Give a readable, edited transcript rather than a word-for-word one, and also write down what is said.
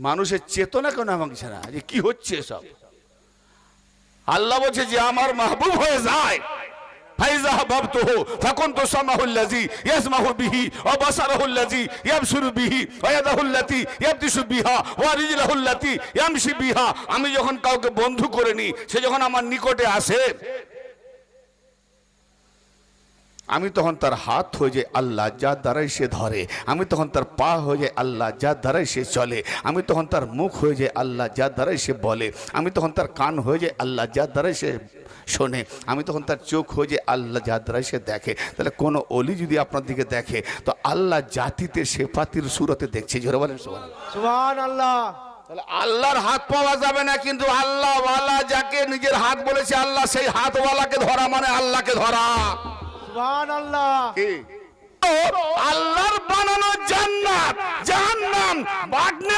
মানুষের চেতনা কেন ভাঙছে না, যে কি হচ্ছে সব? আল্লাহ বলছে যে আমার মাহবুব হয়ে যায়, ফাইজা হাবাবতুহু ফাকুনতু সামাহুল্লাযী ইয়াসমাহু বিহি ওয়া বাসারাহুল্লাযী ইয়াবসুরু বিহি ওয়া ইয়াদাহুল্লাতী ইয়াবতিশু বিহা ওয়া রিজলাহুল্লাতী ইয়ামশি বিহা। আমি যখন কাউকে বন্ধু করে নিই, সে যখন আমার নিকটে আসে, আমি তখন তার হাত হয়ে যায় আল্লাহ, যার দ্বারাই সে ধরে। আমি তখন তার পা হয়ে যায় আল্লাহ, যার দ্বারাই সে চলে। আমি তখন তার মুখ হয়ে যায় আল্লাহ, যার দ্বারাই সে বলে। আমি তখন তার কান হয়ে যায় আল্লাহ, যার দ্বারাই সে শোনে। আমি তখন তার চোখ হয়ে যায় আল্লাহ, যার দ্বারাই সে দেখে। তাহলে কোনো অলি যদি আপনার দিকে দেখে, তো আল্লাহ জাতিতে সেফাতির সুরতে দেখছে। জোরে বলেন সুবহানাল্লাহ। তাহলে আল্লাহর হাত পাওয়া যাবে না, কিন্তু আল্লাহওয়ালা যাকে নিজের হাত বলেছে আল্লাহ, সেই হাতওয়ালাকে ধরা মানে আল্লাহকে ধরা। সুবহানাল্লাহ। আল্লাহর বানানো জান্নাত জাহান্নাম বাগনে